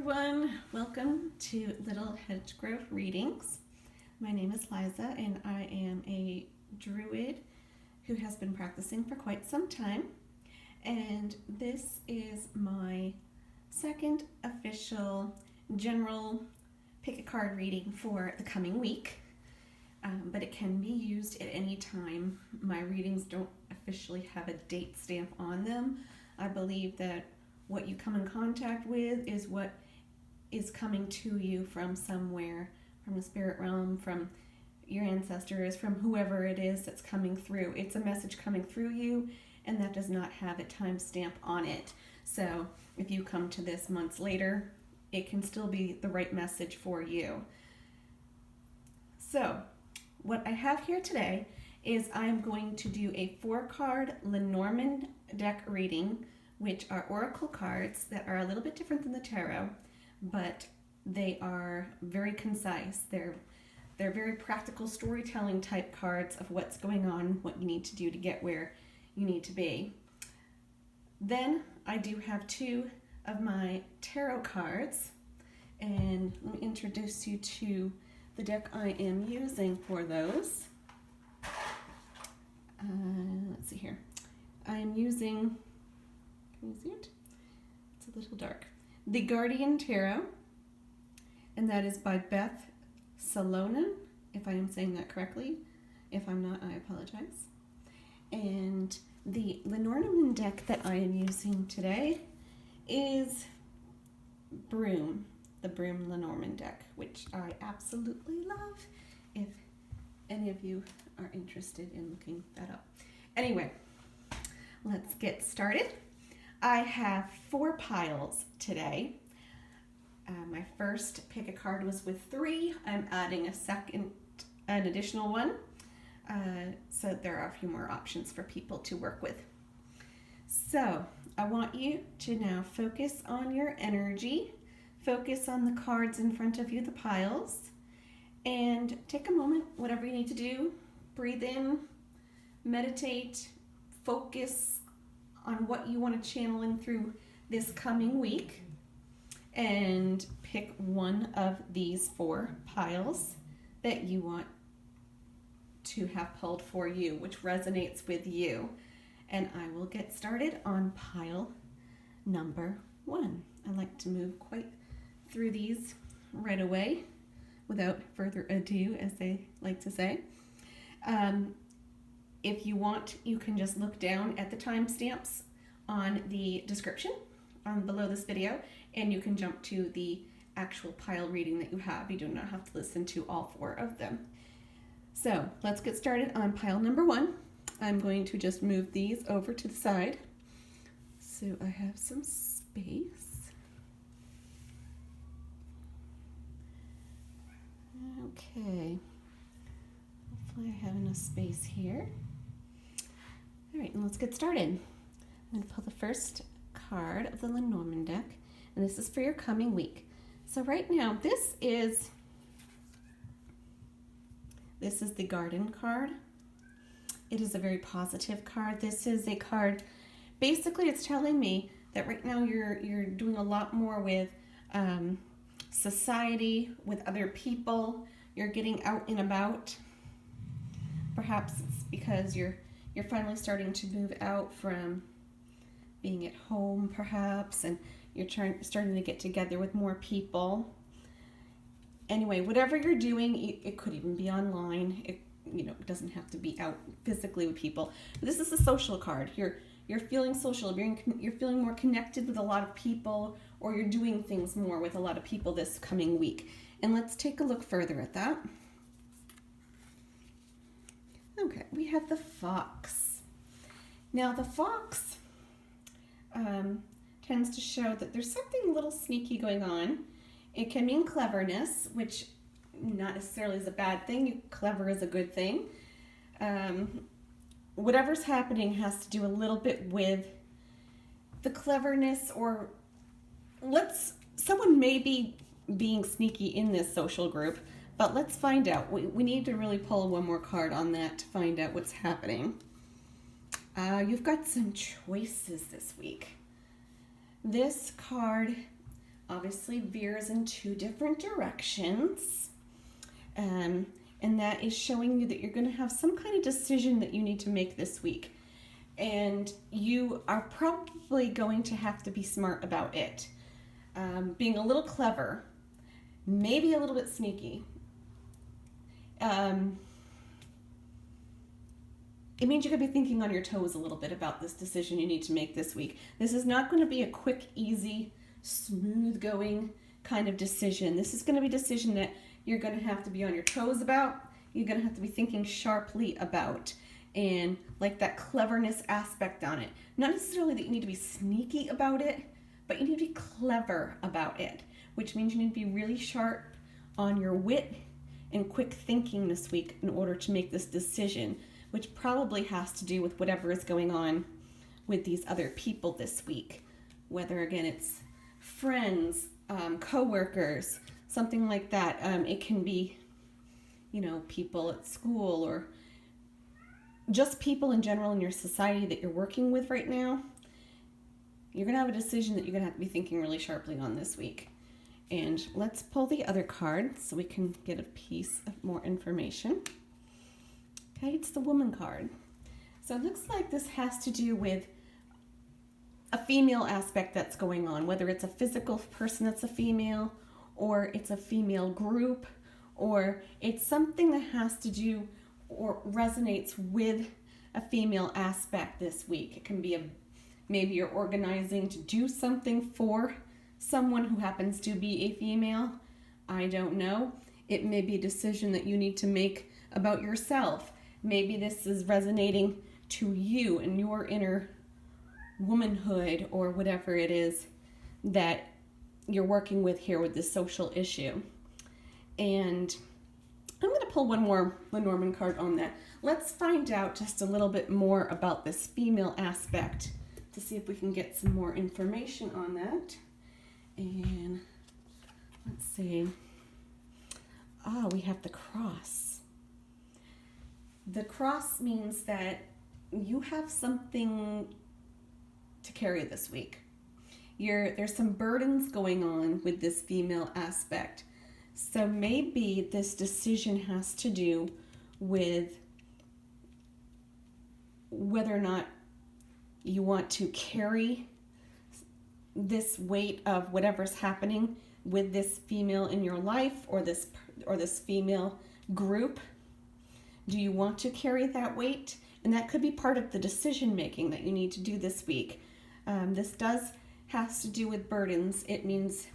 everyone, welcome to Little Hedgegrove Readings. My name is Liza and I am a druid who has been practicing for quite some time, and this is my second official general pick a card reading for the coming week, but it can be used at any time. My readings don't officially have a date stamp on them. I believe that what you come in contact with is what is coming to you from somewhere, from the spirit realm, from your ancestors, from whoever it is that's coming through. It's a message coming through you, and that does not have a time stamp on it. So if you come to this months later, it can still be the right message for you. So what I have here today is I'm going to do a 4-card Lenormand deck reading, which are oracle cards that are a little bit different than the tarot, but they are very concise. They're very practical storytelling type cards of what's going on, what you need to do to get where you need to be. Then I do have 2 of my tarot cards, and let me introduce you to the deck I am using for those. Let's see here. I'm using, can you see it? It's a little dark. The Guardian Tarot, and that is by Beth, Seilonen, if I am saying that correctly. If I'm not, I apologize. And the Lenormand deck that I am using today is Brume, the Brume Lenormand deck, which I absolutely love, if any of you are interested in looking that up. Anyway, let's get started. I have 4 piles today. My first pick a card was with 3. I'm adding an additional one. So there are a few more options for people to work with. So I want you to now focus on your energy, focus on the cards in front of you, the piles, and take a moment, whatever you need to do, breathe in, meditate, focus on what you want to channel in through this coming week, and pick one of these 4 piles that you want to have pulled for you, which resonates with you. And I will get started on pile number 1. I like to move quite through these right away without further ado, as they like to say. If you want, you can just look down at the timestamps on the description below this video, and you can jump to the actual pile reading that you have. You do not have to listen to all 4 of them. So let's get started on pile number 1. I'm going to just move these over to the side so I have some space. Okay, hopefully I have enough space here. All right, and let's get started. I'm going to pull the first card of the Lenormand deck, and this is for your coming week. So right now, this is the Garden card. It is a very positive card. This is a card, basically it's telling me that right now you're doing a lot more with society, with other people. You're getting out and about. Perhaps it's because you're finally starting to move out from being at home, perhaps, and you're starting to get together with more people. Anyway, whatever you're doing, it could even be online. It doesn't have to be out physically with people. But this is a social card. You're feeling social. You're feeling more connected with a lot of people, or you're doing things more with a lot of people this coming week. And let's take a look further at that. Okay, we have the Fox. Now the Fox tends to show that there's something a little sneaky going on. It can mean cleverness, which not necessarily is a bad thing. Clever is a good thing. Whatever's happening has to do a little bit with the cleverness, or someone may be being sneaky in this social group, but let's find out. We need to really pull one more card on that to find out what's happening. You've got some choices this week. This card obviously veers in two different directions. And that is showing you that you're going to have some kind of decision that you need to make this week. And you are probably going to have to be smart about it. Being a little clever, maybe a little bit sneaky. It means you're going to be thinking on your toes a little bit about this decision you need to make this week. This is not going to be a quick, easy, smooth going kind of decision. This is going to be a decision that you're going to have to be on your toes about. You're going to have to be thinking sharply about, and like that cleverness aspect on it. Not necessarily that you need to be sneaky about it, but you need to be clever about it, which means you need to be really sharp on your wit and quick thinking this week in order to make this decision, which probably has to do with whatever is going on with these other people this week. Whether, again, it's friends, co-workers, something like that. It can be, people at school, or just people in general in your society that you're working with right now. You're going to have a decision that you're going to have to be thinking really sharply on this week. And let's pull the other card so we can get a piece of more information. Okay, it's the Woman card. So it looks like this has to do with a female aspect that's going on, whether it's a physical person that's a female, or it's a female group, or it's something that has to do or resonates with a female aspect this week. It can be maybe you're organizing to do something for someone who happens to be a female. I don't know. It may be a decision that you need to make about yourself. Maybe this is resonating to you and your inner womanhood, or whatever it is that you're working with here with this social issue. And I'm going to pull one more Lenormand card on that. Let's find out just a little bit more about this female aspect to see if we can get some more information on that. And let's see. We have the cross. The cross means that you have something to carry this week. There's some burdens going on with this female aspect. So maybe this decision has to do with whether or not you want to carry this weight of whatever's happening with this female in your life, or this female group. Do you want to carry that weight? And that could be part of the decision making that you need to do this week. This has to do with burdens. It means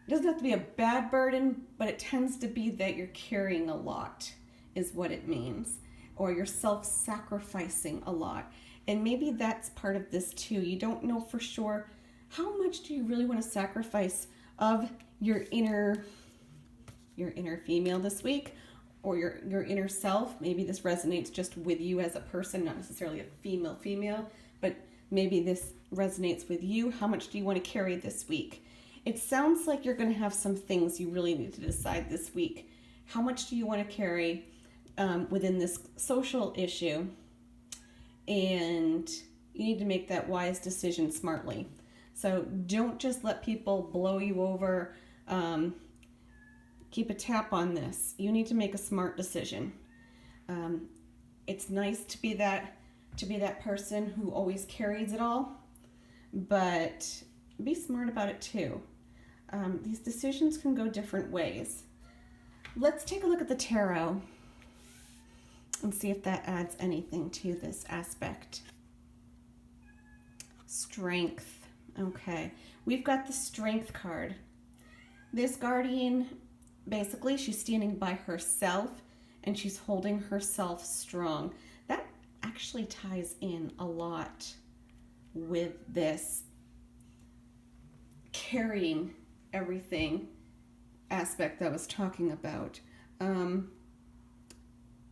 it doesn't have to be a bad burden, but it tends to be that you're carrying a lot, is what it means. Or you're self-sacrificing a lot. And maybe that's part of this too. You don't know for sure how much do you really want to sacrifice of your inner female this week, or your inner self. Maybe this resonates just with you as a person, not necessarily a female, but maybe this resonates with you. How much do you want to carry this week? It sounds like you're going to have some things you really need to decide this week. How much do you want to carry within this social issue? And you need to make that wise decision smartly. So don't just let people blow you over. Keep a tap on this. You need to make a smart decision. It's nice to be that person who always carries it all, but be smart about it too. These decisions can go different ways. Let's take a look at the tarot and see if that adds anything to this aspect. Strength. Okay, we've got the Strength card. This guardian, basically, she's standing by herself and she's holding herself strong. That actually ties in a lot with this carrying everything aspect that I was talking about.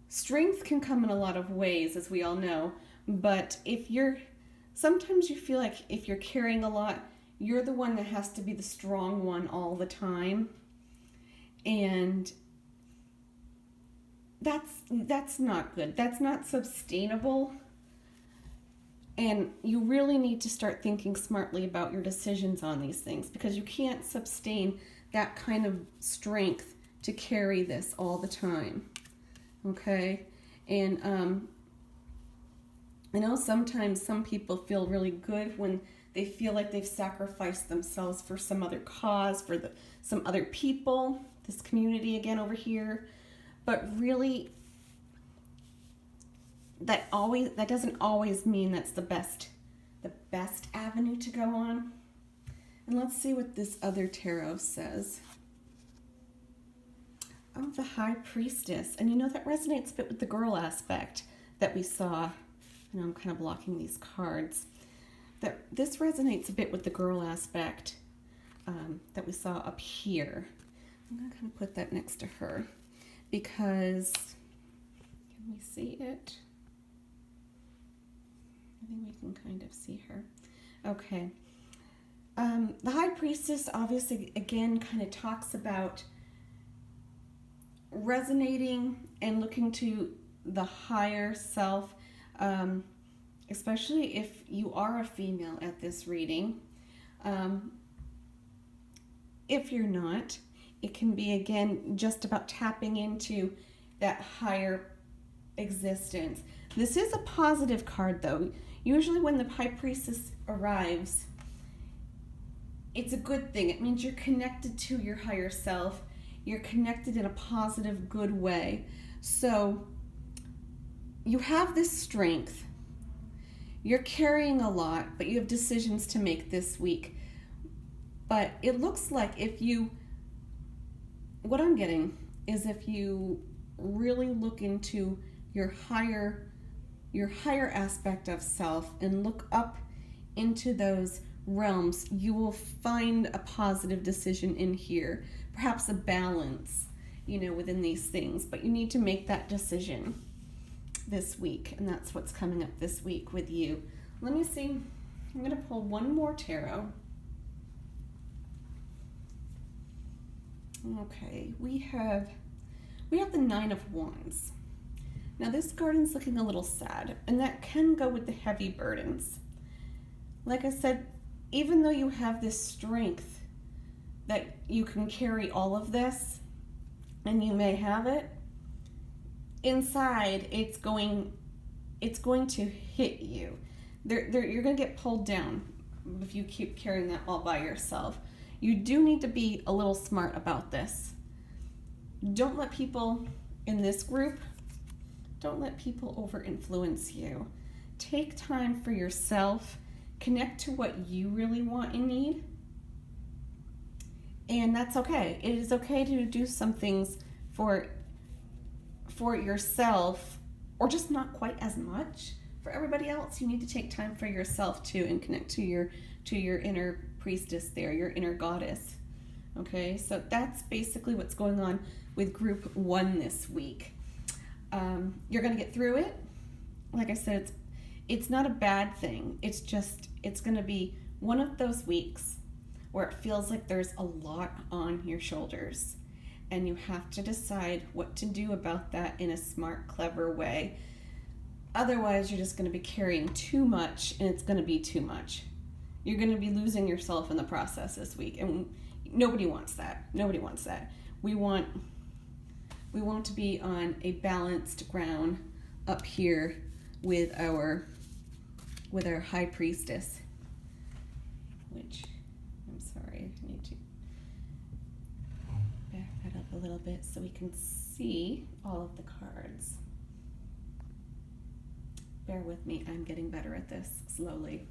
Strength can come in a lot of ways, as we all know, but sometimes you feel like if you're carrying a lot, you're the one that has to be the strong one all the time. And that's not good. That's not sustainable. And you really need to start thinking smartly about your decisions on these things, because you can't sustain that kind of strength to carry this all the time. Okay? And I know sometimes some people feel really good when they feel like they've sacrificed themselves for some other cause, for some other people, this community again over here. But really, that doesn't always mean that's the best avenue to go on. And let's see what this other tarot says. Oh, the High Priestess. And you know, that resonates a bit with the girl aspect that we saw. I know I'm kind of blocking these cards. This resonates a bit with the girl aspect that we saw up here. I'm going to kind of put that next to her because, can we see it? I think we can kind of see her. Okay. The High Priestess obviously, again, kind of talks about resonating and looking to the higher self, especially if you are a female at this reading. If you're not, it can be, again, just about tapping into that higher existence. This is a positive card, though. Usually when the High Priestess arrives, it's a good thing. It means you're connected to your higher self. You're connected in a positive, good way. So you have this strength. You're carrying a lot, but you have decisions to make this week. But it looks like what I'm getting is if you really look into your higher aspect of self and look up into those realms, you will find a positive decision in here, perhaps a balance, within these things. But you need to make that decision this week, and that's what's coming up this week with you. Let me see. I'm going to pull one more tarot. Okay, we have the Nine of Wands. Now this garden's looking a little sad, and that can go with the heavy burdens. Like I said, even though you have this strength that you can carry all of this, and you may have it, inside it's going to hit you. You're going to get pulled down if you keep carrying that all by yourself. You do need to be a little smart about this. Don't let people in this group, don't let people over-influence you. Take time for yourself. Connect to what you really want and need. And that's okay. It is okay to do some things for yourself, or just not quite as much for everybody else. You need to take time for yourself too, and connect to your inner priestess there, your inner goddess. Okay, so that's basically what's going on with group 1 this week. You're going to get through it. Like I said, it's not a bad thing. It's going to be one of those weeks where it feels like there's a lot on your shoulders, and you have to decide what to do about that in a smart, clever way. Otherwise, you're just going to be carrying too much, and it's going to be too much. You're going to be losing yourself in the process this week, and nobody wants that. Nobody wants that. We want to be on a balanced ground up here with our High Priestess, which, I'm sorry, I need to back that up a little bit so we can see all of the cards. Bear with me, I'm getting better at this slowly.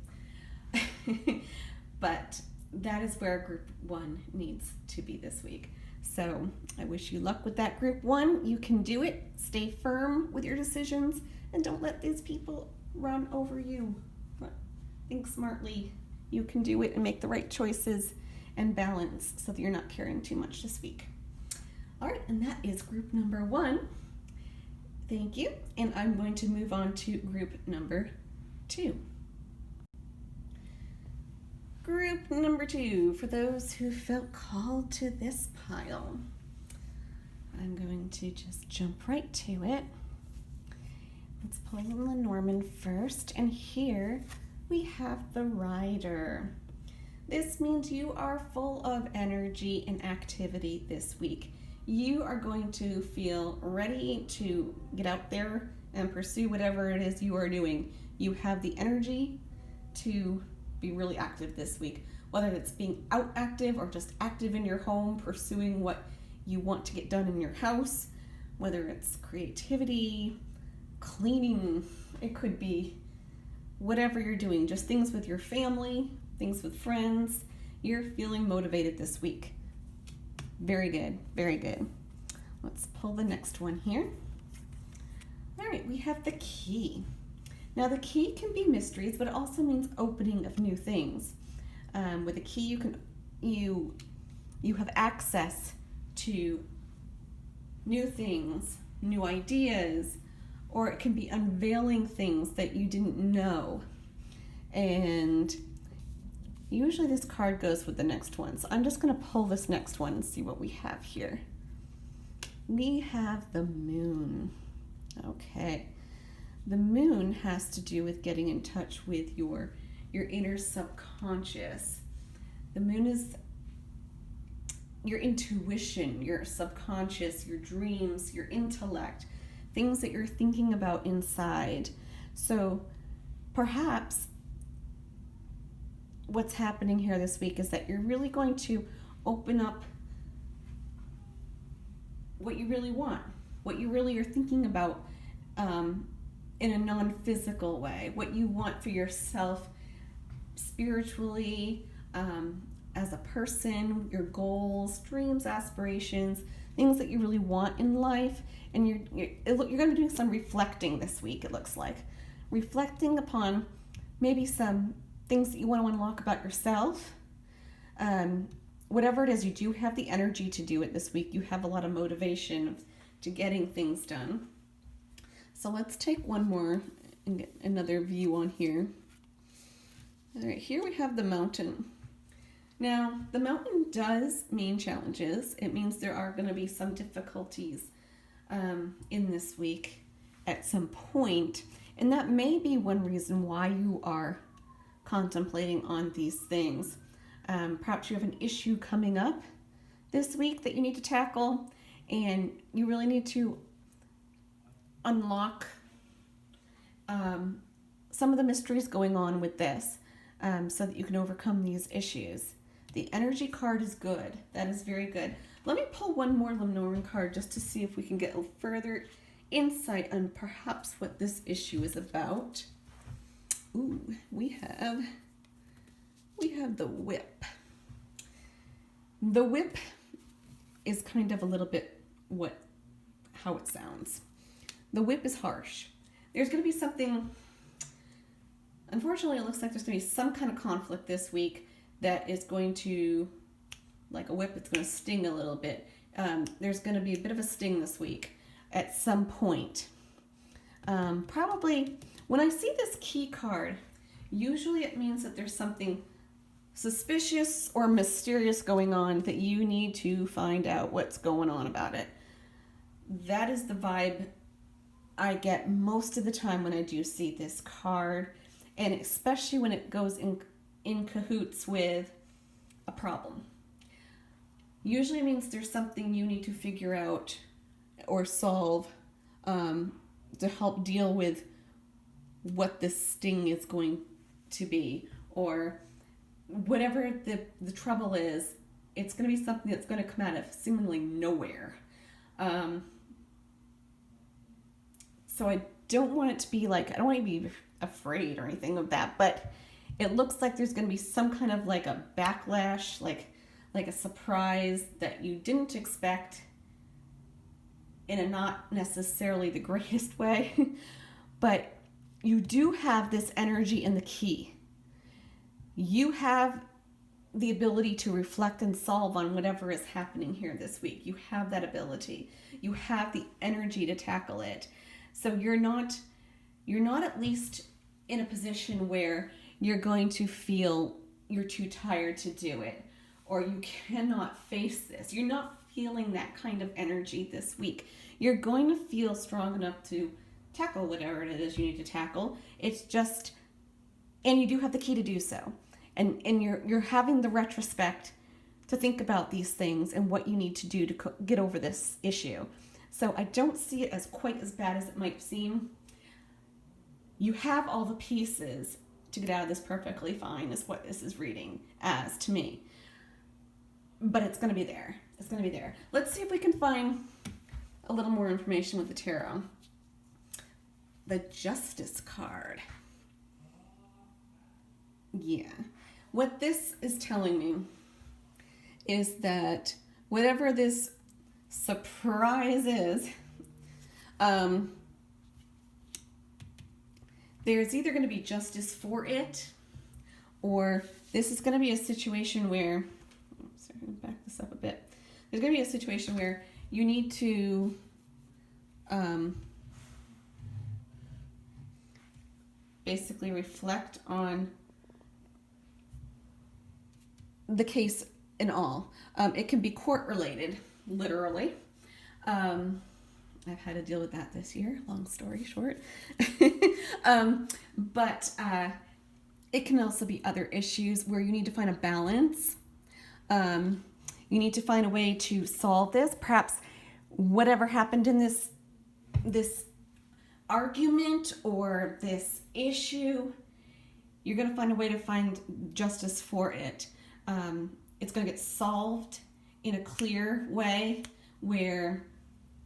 But that is where group 1 needs to be this week. So I wish you luck with that group 1. You can do it. Stay firm with your decisions, and don't let these people run over you. Think smartly. You can do it and make the right choices and balance so that you're not carrying too much this week. All right, and that is group number 1. Thank you. And I'm going to move on to group number 2. Group number 2, for those who felt called to this pile. I'm going to just jump right to it. Let's pull the Lenormand first, and here we have the Rider. This means you are full of energy and activity this week. You are going to feel ready to get out there and pursue whatever it is you are doing. You have the energy to be really active this week, whether it's being out active or just active in your home, pursuing what you want to get done in your house, whether it's creativity, cleaning, it could be whatever you're doing, just things with your family, things with friends. You're feeling motivated this week. Very good, very good. Let's pull the next one here. All right, we have the Key. Now the Key can be mysteries, but it also means opening of new things. With a key, you have access to new things, new ideas, or it can be unveiling things that you didn't know. And usually this card goes with the next one. So I'm just going to pull this next one and see what we have here. We have the Moon. Okay. The Moon has to do with getting in touch with your inner subconscious. The Moon is your intuition, your subconscious, your dreams, your intellect, things that you're thinking about inside. So perhaps what's happening here this week is that you're really going to open up what you really want, what you really are thinking about in a non-physical way, what you want for yourself spiritually, as a person, your goals, dreams, aspirations, things that you really want in life. And you're going to do some reflecting this week, it looks like. Reflecting upon maybe some things that you want to unlock about yourself. Whatever it is, you do have the energy to do it this week. You have a lot of motivation to getting things done. So let's take one more and get another view on here. All right, here we have the Mountain. Now, the Mountain does mean challenges. It means there are going to be some difficulties in this week at some point. And that may be one reason why you are contemplating on these things. Perhaps you have an issue coming up this week that you need to tackle, and you really need to unlock some of the mysteries going on with this so that you can overcome these issues. The Energy card is good. That is very good. Let me pull one more Lenormand card just to see if we can get a further insight on perhaps what this issue is about. Ooh, we have the Whip. The Whip is kind of a little bit how it sounds. The Whip is harsh. There's going to be something, unfortunately it looks like there's going to be some kind of conflict this week that is going to, like a whip, it's going to sting a little bit. There's going to be a bit of a sting this week at some point. Probably, when I see this Key card, usually it means that there's something suspicious or mysterious going on that you need to find out what's going on about it. That is the vibe I get most of the time when I do see this card, and especially when it goes in cahoots with a problem. Usually it means there's something you need to figure out or solve to help deal with what this sting is going to be, or whatever the trouble is. It's going to be something that's going to come out of seemingly nowhere. So I don't want it to be like, I don't want you to be afraid or anything of that, but it looks like there's going to be some kind of like a backlash, like a surprise that you didn't expect in a not necessarily the greatest way. But you do have this energy in the Key. You have the ability to reflect and solve on whatever is happening here this week. You have that ability. You have the energy to tackle it. So you're not at least in a position where you're going to feel you're too tired to do it, or you cannot face this. You're not feeling that kind of energy this week. You're going to feel strong enough to tackle whatever it is you need to tackle. It's just, and you do have the key to do so. And you're having the retrospect to think about these things and what you need to do to get over this issue. So I don't see it as quite as bad as it might seem. You have all the pieces to get out of this perfectly fine, is what this is reading as to me. But it's going to be there. It's going to be there. Let's see if we can find a little more information with the tarot. The Justice card. Yeah. What this is telling me is that whatever this surprise is, there's either going to be justice for it, or this is going to be a situation where, sorry, I'm going to back this up a bit. There's going to be a situation where you need to basically reflect on the case in all. It can be court related, literally. I've had to deal with that this year, long story short. But it can also be other issues where you need to find a balance. You need to find a way to solve this. Perhaps whatever happened in this argument or this issue, you're going to find a way to find justice for it. It's going to get solved in a clear way where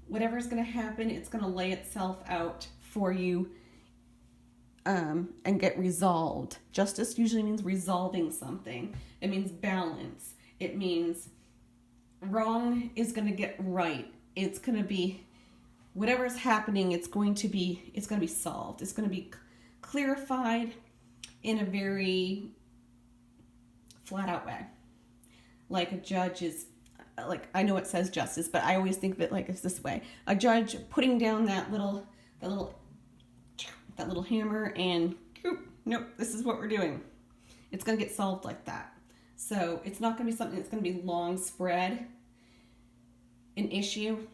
whatever's going to happen, it's going to lay itself out for you and get resolved. Justice usually means resolving something. It means balance. It means wrong is going to get right. It's going to be, whatever's happening, it's going to be solved. It's going to be clarified in a very flat out way. Like a judge is, like, I know it says justice, but I always think of it like it's this way. A judge putting down that little hammer and, nope, this is what we're doing. It's going to get solved like that. So it's not going to be something that's going to be long spread, an issue.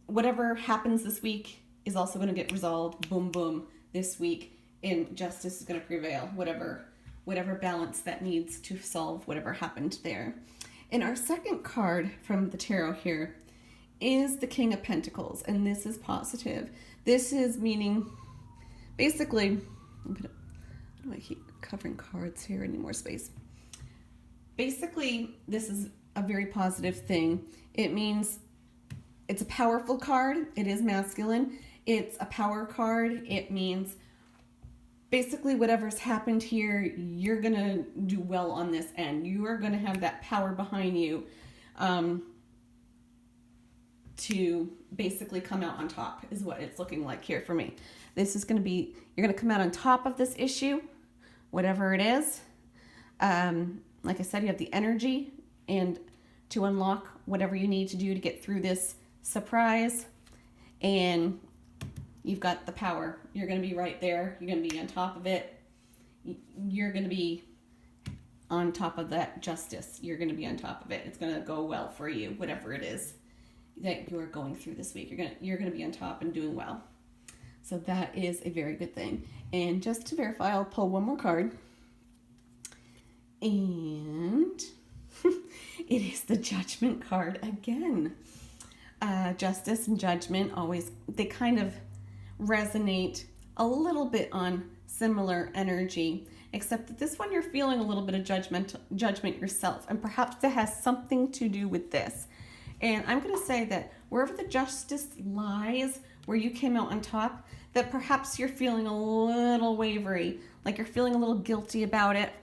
Whatever happens this week is also going to get resolved, boom, boom, this week, and justice is going to prevail, whatever balance that needs to solve whatever happened there. And our second card from the tarot here is the King of Pentacles, and this is positive. This is meaning, basically, I don't want to keep covering cards here, any more space. Basically, this is a very positive thing. It means it's a powerful card. It is masculine. It's a power card. It means basically whatever's happened here, you're going to do well on this end. You are going to have that power behind you to basically come out on top is what it's looking like here for me. This is going to be, you're going to come out on top of this issue, whatever it is. Like I said, you have the energy and to unlock whatever you need to do to get through this surprise, and you've got the power. You're going to be right there. You're going to be on top of it. You're going to be on top of that justice. You're going to be on top of it. It's going to go well for you, whatever it is that you're going through this week. You're going to be on top and doing well. So that is a very good thing. And just to verify, I'll pull one more card. And it is the Judgment card again. Justice and judgment always, they kind of resonate a little bit on similar energy, except that this one you're feeling a little bit of judgment yourself, and perhaps it has something to do with this. And I'm going to say that wherever the justice lies, where you came out on top, that perhaps you're feeling a little wavery, like you're feeling a little guilty about it.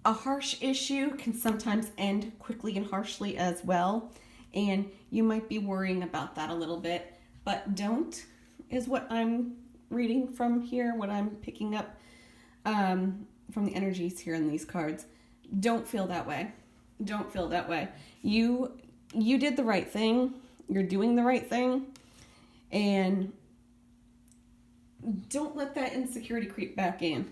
A harsh issue can sometimes end quickly and harshly as well, and you might be worrying about that a little bit, but don't, is what I'm reading from here, what I'm picking up from the energies here in these cards. Don't feel that way. Don't feel that way. You did the right thing. You're doing the right thing, and don't let that insecurity creep back in.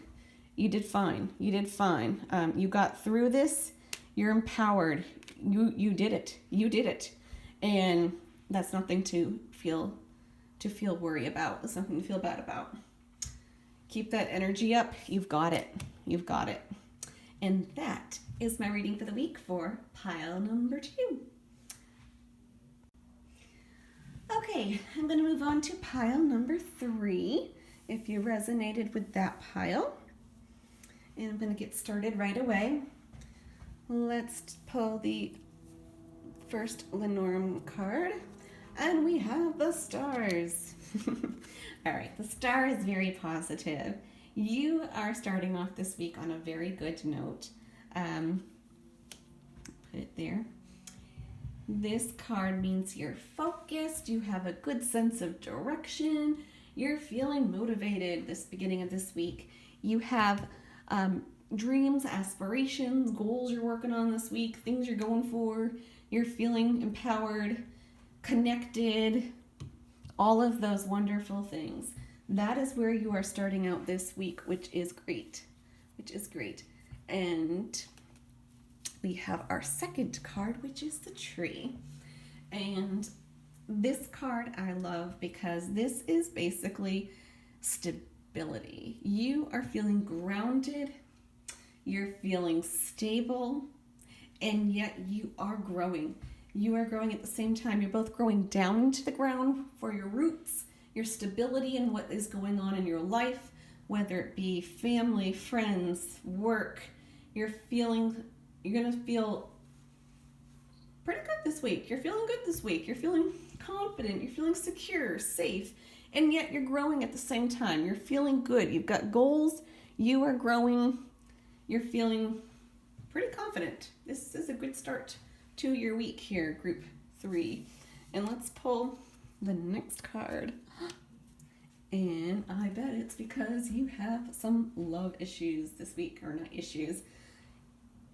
You did fine. You did fine. You got through this. You're empowered. You did it. You did it. And That's nothing to feel worry about. It's nothing to feel bad about. Keep that energy up. You've got it. You've got it. And that is my reading for the week for pile number 2. Okay, I'm going to move on to pile number 3, if you resonated with that pile. And I'm going to get started right away. Let's pull the first Lenormand card, and we have the stars. All right, the star is very positive. You are starting off this week on a very good note. Put it there. This card means you're focused, you have a good sense of direction, you're feeling motivated this beginning of this week. You have dreams, aspirations, goals you're working on this week, things you're going for. You're feeling empowered, connected, all of those wonderful things. That is where you are starting out this week, which is great. And we have our second card, which is the tree. And this card I love because this is basically stability. You are feeling grounded, you're feeling stable, and yet you are growing. You are growing at the same time. You're both growing down into the ground for your roots, your stability in what is going on in your life, whether it be family, friends, work. You're going to feel pretty good this week. You're feeling good this week. You're feeling confident. You're feeling secure, safe, and yet you're growing at the same time. You're feeling good. You've got goals. You are growing. You're feeling pretty confident. This is a good start to your week here, group 3. And let's pull the next card. And I bet it's because you have some love issues this week, or not issues.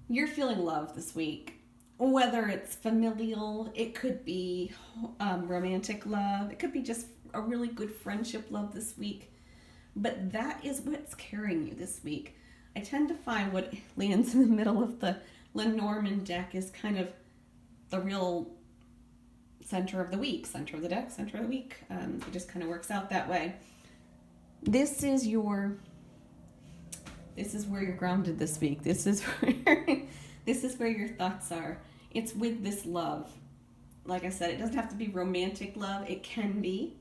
You're feeling love this week. Whether it's familial, it could be romantic love, it could be just a really good friendship love this week. But that is what's carrying you this week. I tend to find what lands in the middle of the Lenormand deck is kind of the real center of the week, center of the deck, center of the week. It just kind of works out that way. This is where you're grounded this week. This is where your thoughts are. It's with this love. Like I said, it doesn't have to be romantic love. It can be,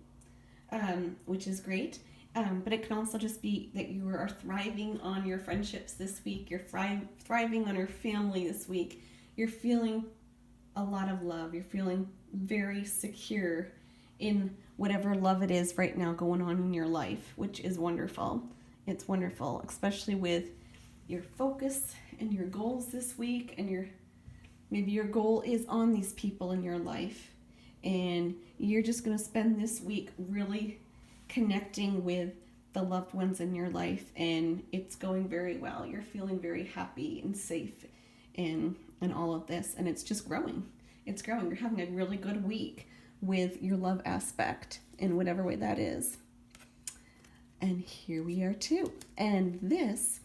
which is great. But it can also just be that you are thriving on your friendships this week. You're thriving on your family this week. You're feeling a lot of love. You're feeling very secure in whatever love it is right now going on in your life, which is wonderful. It's wonderful, especially with your focus and your goals this week, and maybe your goal is on these people in your life, and you're just going to spend this week really connecting with the loved ones in your life, and it's going very well. You're feeling very happy and safe in all of this, and it's just growing. It's growing. You're having a really good week with your love aspect in whatever way that is. And here we are too. And this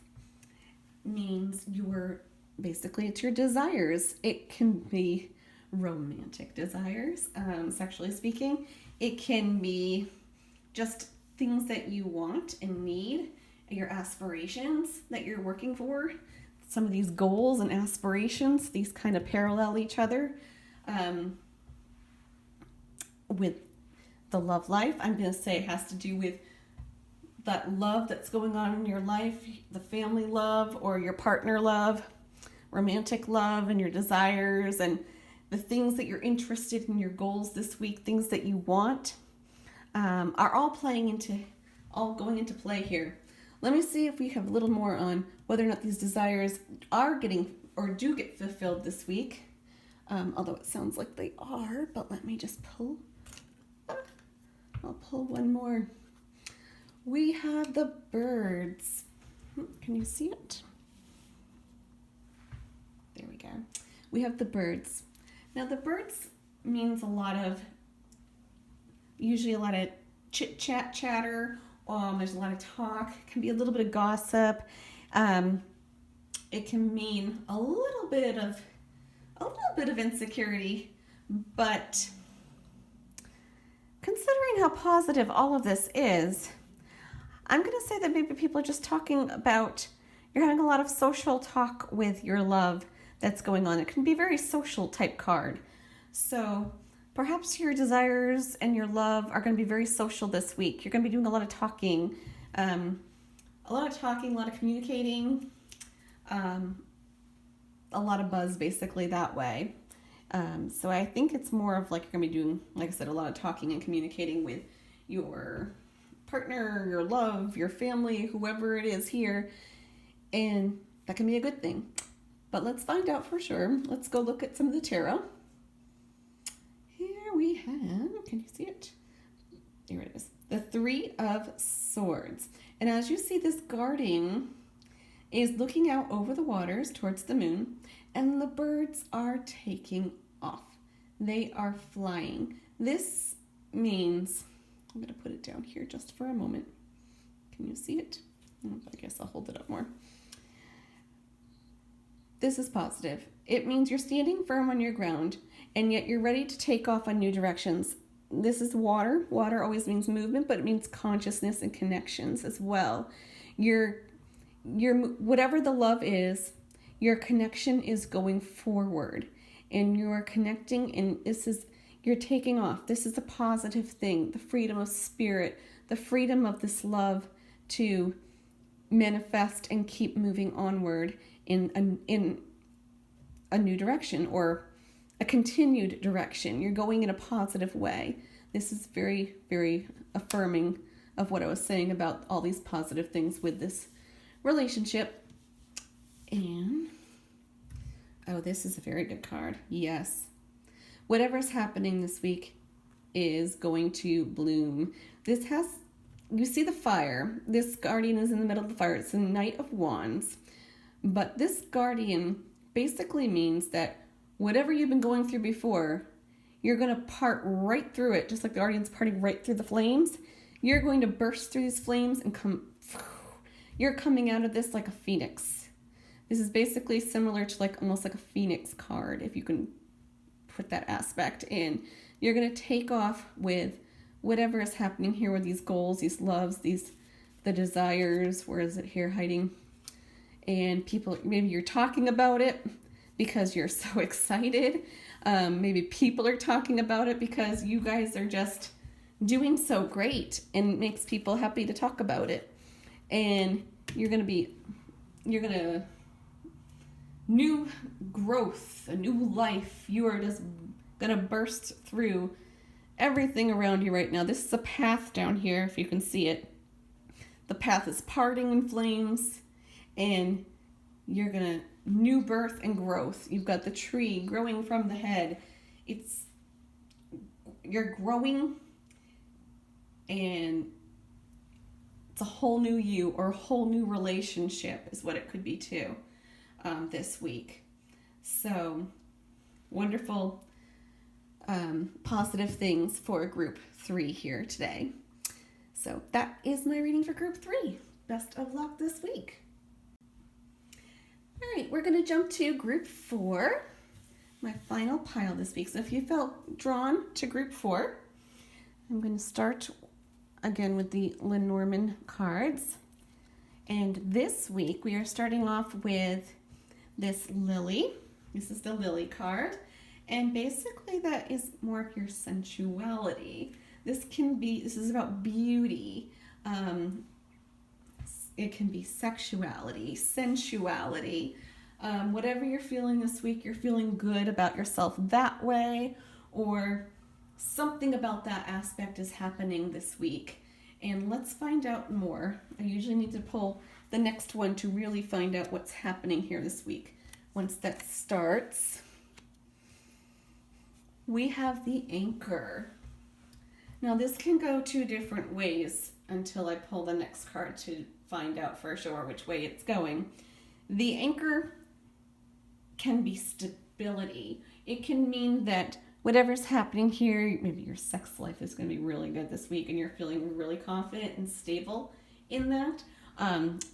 means it's your desires. It can be romantic desires, sexually speaking. It can be just things that you want and need, your aspirations that you're working for. Some of these goals and aspirations, these kind of parallel each other. With the love life, I'm going to say it has to do with that love that's going on in your life, the family love or your partner love, romantic love and your desires and the things that you're interested in, your goals this week, things that you want, are all going into play here. Let me see if we have a little more on whether or not these desires are getting or do get fulfilled this week. Although it sounds like they are, but let me just pull. I'll pull one more. We have the birds. Can you see it? There we go. We have the birds. Now the birds means usually a lot of chatter. There's a lot of talk. It can be a little bit of gossip. It can mean a little bit of insecurity, but considering how positive all of this is, I'm going to say that maybe people are just talking about, you're having a lot of social talk with your love that's going on. It can be a very social type card. So perhaps your desires and your love are going to be very social this week. You're going to be doing a lot of talking, a lot of communicating, a lot of buzz basically that way. So I think it's more of like you're going to be doing, like I said, a lot of talking and communicating with your partner, your love, your family, whoever it is here. And that can be a good thing. But let's find out for sure. Let's go look at some of the tarot. Here we have, can you see it? Here it is. The Three of Swords. And as you see, this guardian is looking out over the waters towards the moon, and the birds are taking off. They are flying. This means, I'm going to put it down here just for a moment. Can you see it? I guess I'll hold it up more. This is positive. It means you're standing firm on your ground, and yet you're ready to take off on new directions. This is water. Water always means movement, but it means consciousness and connections as well. Your whatever the love is, your connection is going forward, and you're connecting, and you're taking off. This is a positive thing. The freedom of spirit, the freedom of this love to manifest and keep moving onward in a new direction, or a continued direction. You're going in a positive way. This is very, very affirming of what I was saying about all these positive things with this relationship. And, oh, this is a very good card. Yes. Whatever's happening this week is going to bloom. You see the fire. This guardian is in the middle of the fire. It's the Knight of Wands. But this guardian basically means that whatever you've been going through before, you're going to part right through it, just like the guardian's parting right through the flames. You're going to burst through these flames and you're coming out of this like a phoenix. This is basically similar to like almost like a phoenix card, if you can put that aspect in. You're going to take off with whatever is happening here with these goals, these loves, the desires. Where is it here hiding? And people, maybe you're talking about it because you're so excited. Maybe people are talking about it because you guys are just doing so great, and it makes people happy to talk about it. And you're going to new growth, a new life. You are just going to burst through everything around you right now. This is a path down here, if you can see it. The path is parting in flames, and you're going to new birth and growth. You've got the tree growing from the head. You're growing, and it's a whole new you, or a whole new relationship is what it could be too, this week. So wonderful, positive things for group 3 here today. So that is my reading for group 3. Best of luck this week. All right, we're going to jump to group 4, my final pile this week. So if you felt drawn to group 4, I'm going to start again with the Lenormand cards. And this week we are starting off with this lily. This is the lily card. And basically that is more of your sensuality. This is about beauty. It can be sexuality, sensuality. Whatever you're feeling this week, you're feeling good about yourself that way, or something about that aspect is happening this week. And let's find out more. I usually need to pull the next one to really find out what's happening here this week. Once that starts, we have the Anchor. Now this can go 2 different ways until I pull the next card to find out for sure which way it's going. The Anchor can be stability. It can mean that whatever's happening here, maybe your sex life is going to be really good this week and you're feeling really confident and stable in that.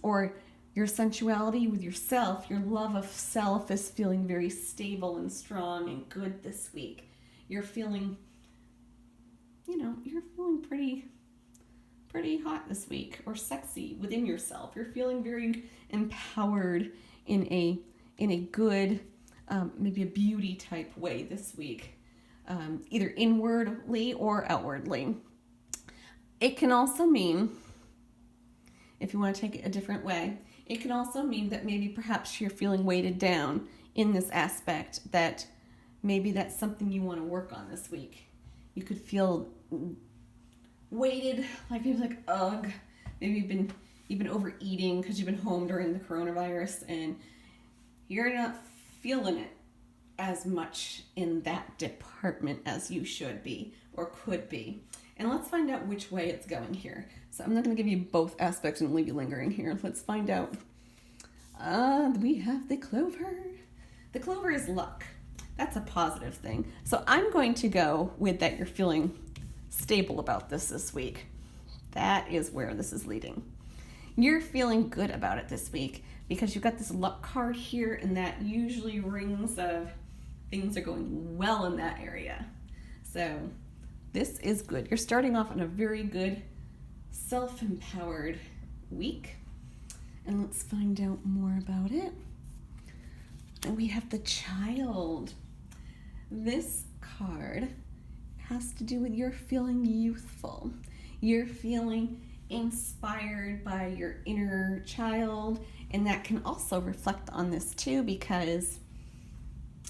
Or your sensuality with yourself, your love of self is feeling very stable and strong and good this week. You're feeling you're feeling pretty hot this week, or sexy within yourself. You're feeling very empowered in a good, maybe a beauty type way this week, either inwardly or outwardly. It can also mean, if you want to take it a different way, it can also mean that maybe perhaps you're feeling weighted down in this aspect, that maybe that's something you want to work on this week. You could feel weighted, like ugh. Maybe you've been overeating because you've been home during the coronavirus, and you're not feeling it as much in that department as you should be or could be. And let's find out which way it's going here. So I'm not going to give you both aspects and leave you lingering here. Let's find out. We have the clover. The clover is luck. That's a positive thing. So I'm going to go with that you're feeling stable about this week. That is where this is leading. You're feeling good about it this week because you've got this luck card here, and that usually rings of things are going well in that area. So this is good. You're starting off on a very good self-empowered week. And let's find out more about it. And we have the Child. This card has to do with you're feeling youthful. You're feeling inspired by your inner child, and that can also reflect on this too, because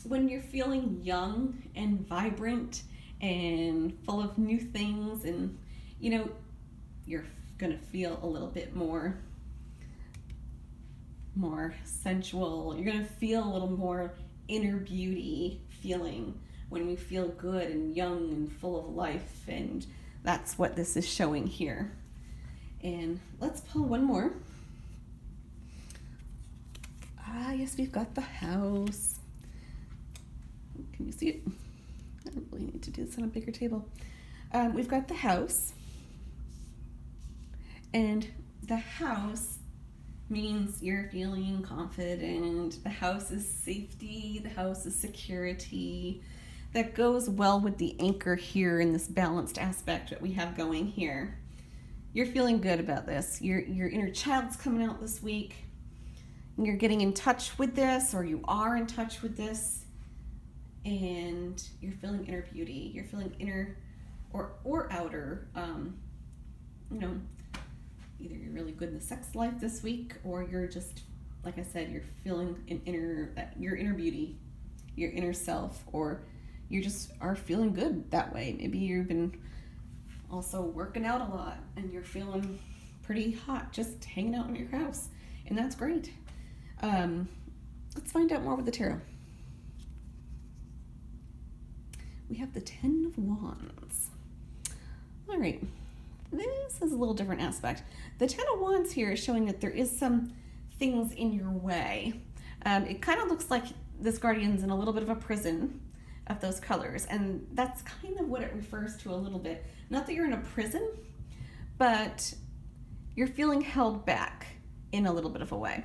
when you're feeling young and vibrant and full of new things, and you're gonna feel a little bit more sensual. You're gonna feel a little more inner beauty feeling when we feel good and young and full of life, and that's what this is showing here. And let's pull one more. Yes, we've got the House. Can you see it? I don't really need to do this on a bigger table. We've got the House, and the House means you're feeling confident. The House is safety. The House is security. That goes well with the anchor here in this balanced aspect that we have going here. You're feeling good about this. Your inner child's coming out this week. You're getting in touch with this, or you are in touch with this, and you're feeling inner beauty. You're feeling inner or outer, either you're really good in the sex life this week, or you're just, like I said, you're feeling your inner beauty, your inner self, or you just are feeling good that way. Maybe you've been also working out a lot and you're feeling pretty hot just hanging out in your house, and that's great. Let's find out more with the tarot. We have the Ten of Wands. All right. This is a little different aspect. The Ten of Wands here is showing that there is some things in your way. It kind of looks like this guardian's in a little bit of a prison of those colors, and that's kind of what it refers to a little bit. Not that you're in a prison, but you're feeling held back in a little bit of a way.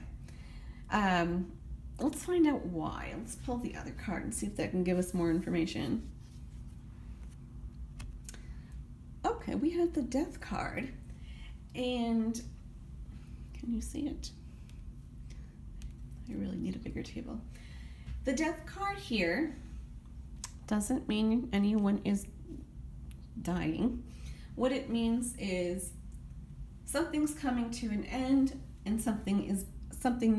Let's find out why. Let's pull the other card and see if that can give us more information. Okay, we have the Death card, and can you see it? I really need a bigger table. The Death card here doesn't mean anyone is dying. What it means is something's coming to an end and something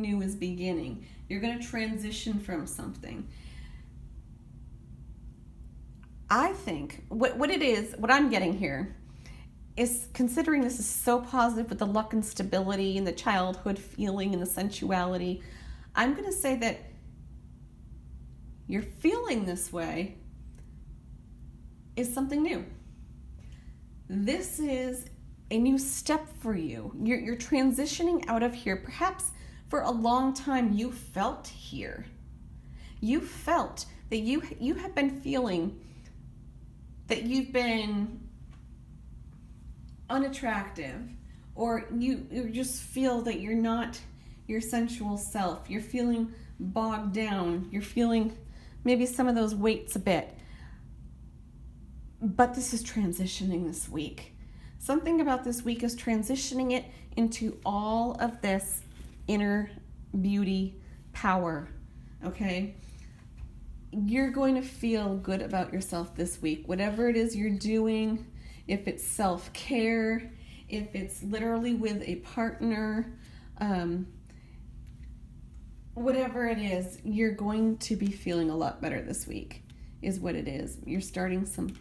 new is beginning. You're going to transition from something. I think what it is, what I'm getting here is, considering this is so positive with the luck and stability and the childhood feeling and the sensuality, I'm going to say that you're feeling this way is something new. This is a new step for you. You're transitioning out of here. Perhaps for a long time you felt here. You felt that you have been feeling that you've been unattractive, or you just feel that you're not your sensual self. You're feeling bogged down. You're feeling maybe some of those weights a bit. but this is transitioning this week. Something about this week is transitioning it into all of this inner beauty power, okay? You're going to feel good about yourself this week. Whatever it is you're doing, if it's self-care, if it's literally with a partner, whatever it is, you're going to be feeling a lot better this week, is what it is. You're starting some,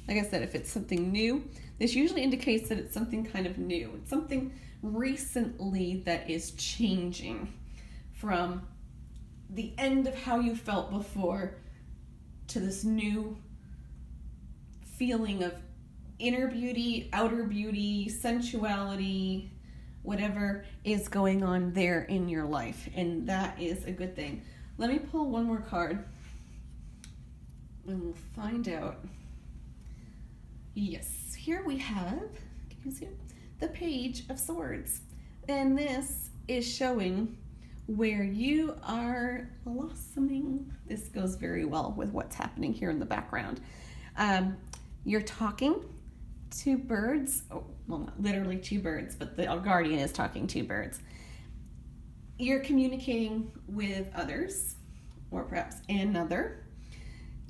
like I said, if it's something new, this usually indicates that it's something kind of new. It's something recently that is changing from the end of how you felt before to this new feeling of inner beauty, outer beauty, sensuality, whatever is going on there in your life. And that is a good thing. Let me pull one more card and we'll find out. Yes, here we have, can you see it? The Page of Swords. And this is showing where you are blossoming. This goes very well with what's happening here in the background. You're talking to birds. Oh, well, not literally two birds, but the guardian is talking to birds. You're communicating with others, or perhaps another.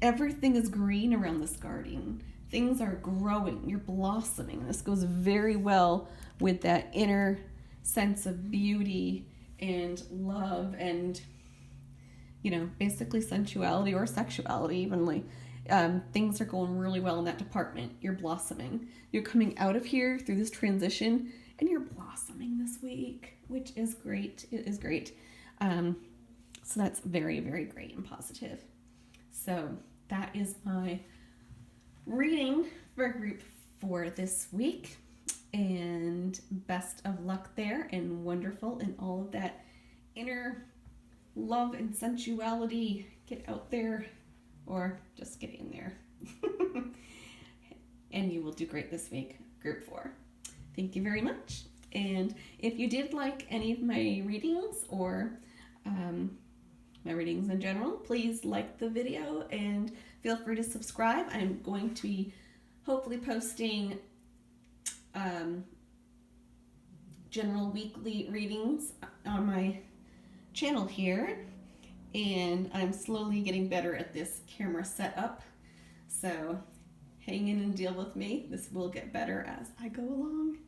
Everything is green around this guardian. Things are growing. You're blossoming. This goes very well with that inner sense of beauty and love and, you know, basically sensuality or sexuality evenly. Things are going really well in that department. You're blossoming. You're coming out of here through this transition and you're blossoming this week, which is great. It is great. So that's very, very great and positive. So that is my reading for group 4 this week. And best of luck there, and wonderful in all of that inner love and sensuality. Get out there, or just get in there. And you will do great this week, group 4. Thank you very much. And if you did like any of my readings or my readings in general, please like the video and feel free to subscribe. I'm going to be hopefully posting general weekly readings on my channel here, and I'm slowly getting better at this camera setup, so hang in and deal with me. This will get better as I go along.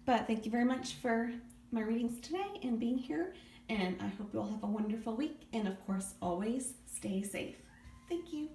But thank you very much for my readings today and being here, and I hope you all have a wonderful week, and of course always stay safe. Thank you.